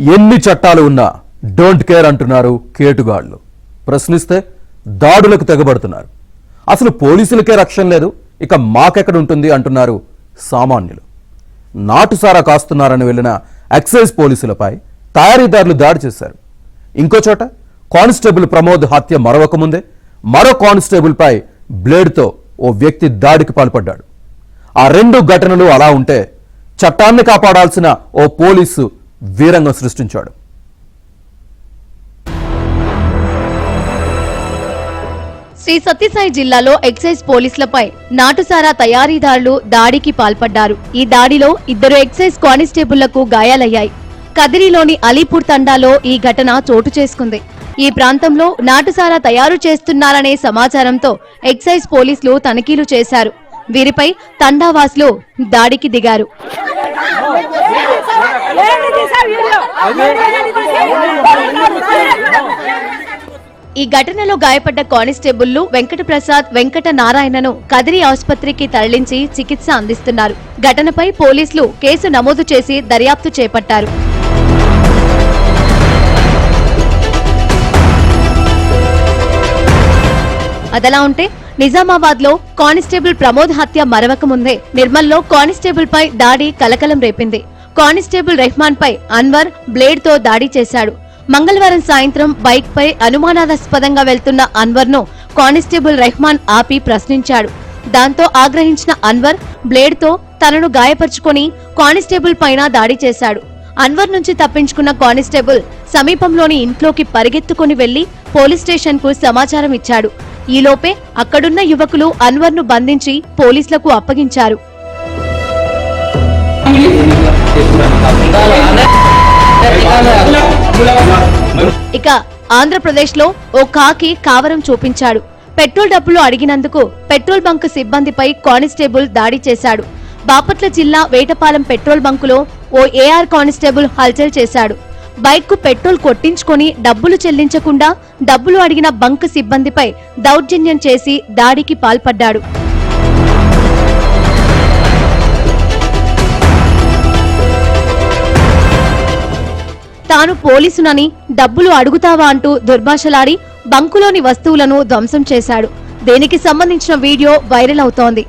ఎన్ని చట్టాలు ఉన్నా డోంట్ కేర్ అంటున్నారు కేటుగాళ్లు. ప్రశ్నిస్తే దాడులకు తెగబడుతున్నారు. అసలు పోలీసులకే రక్షణ లేదు, ఇక మాకెక్కడ ఉంటుంది అంటున్నారు సామాన్యులు. నాటుసారా కాస్తున్నారని వెళ్లిన ఎక్సైజ్ పోలీసులపై తయారీదారులు దాడి చేశారు. ఇంకో చోట కానిస్టేబుల్ ప్రమోద్ హత్య మరవకముందే మరో కానిస్టేబుల్పై బ్లేడ్తో ఓ వ్యక్తి దాడికి పాల్పడ్డాడు. ఆ రెండు ఘటనలు అలా ఉంటే చట్టాన్ని కాపాడాల్సిన ఓ పోలీసు వీరంగం సృష్టించాడు. శ్రీ సత్యసాయి జిల్లాలో ఎక్సైజ్ పోలీసులపై నాటుసారా తయారీదారులు దాడికి పాల్పడ్డారు. ఈ దాడిలో 2 ఎక్సైజ్ కానిస్టేబుళ్లకు గాయాలయ్యాయి. కదిరిలోని అలీపూర్ తండాలో ఈ ఘటన చోటు చేసుకుంది. ఈ ప్రాంతంలో నాటుసారా తయారు చేస్తున్నారనే సమాచారంతో ఎక్సైజ్ పోలీసులు తనిఖీలు చేశారు. వీరిపై తండావాసులు దాడికి దిగారు. ఈ ఘటనలో గాయపడ్డ కానిస్టేబుళ్లు వెంకటప్రసాద్, వెంకట నారాయణను కదిరి ఆసుపత్రికి తరలించి చికిత్స అందిస్తున్నారు. ఘటనపై పోలీసులు కేసు నమోదు చేసి దర్యాప్తు చేపట్టారు. అదలా ఉంటే నిజామాబాద్ లో కానిస్టేబుల్ ప్రమోద్ హత్య మరవకముందే నిర్మల్లో కానిస్టేబుల్ పై దాడి కలకలం రేపింది. కానిస్టేబుల్ రెహమాన్ పై అన్వర్ బ్లేడ్ తో దాడి చేశాడు. మంగళవారం సాయంత్రం బైక్ పై అనుమానాస్పదంగా వెళ్తున్న అన్వర్ ను కానిస్టేబుల్ రెహమాన్ ఆపి ప్రశ్నించాడు. దాంతో ఆగ్రహించిన అన్వర్ బ్లేడ్ తో తనను గాయపరుచుకుని కానిస్టేబుల్ పైన దాడి చేశాడు. అన్వర్ నుంచి తప్పించుకున్న కానిస్టేబుల్ సమీపంలోని ఇంట్లోకి పరిగెత్తుకుని వెళ్లి పోలీస్ స్టేషన్ కు సమాచారం ఇచ్చాడు. ఈలోపే అక్కడున్న యువకులు అన్వర్ ను బంధించి పోలీసులకు అప్పగించారు. ఇక ఆంధ్రప్రదేశ్ లో ఓ కాకి కావరం చూపించాడు. పెట్రోల్ డబ్బులు అడిగినందుకు పెట్రోల్ బంక్ సిబ్బందిపై కానిస్టేబుల్ దాడి చేశాడు. బాపట్ల జిల్లా వేటపాలెం పెట్రోల్ బంకులో ఓ ఏఆర్ కానిస్టేబుల్ హల్చల్ చేశాడు. బైక్ కు పెట్రోల్ కొట్టించుకొని డబ్బులు చెల్లించకుండా డబ్బులు అడిగిన బంక్ సిబ్బందిపై దౌర్జన్యం చేసి దాడికి పాల్పడ్డాడు. తాను పోలీసునని డబ్బులు అడుగుతావా అంటూ దుర్భాషలాడి బంకులోని వస్తువులను ధ్వంసం చేశాడు. దీనికి సంబంధించిన వీడియో వైరల్ అవుతోంది.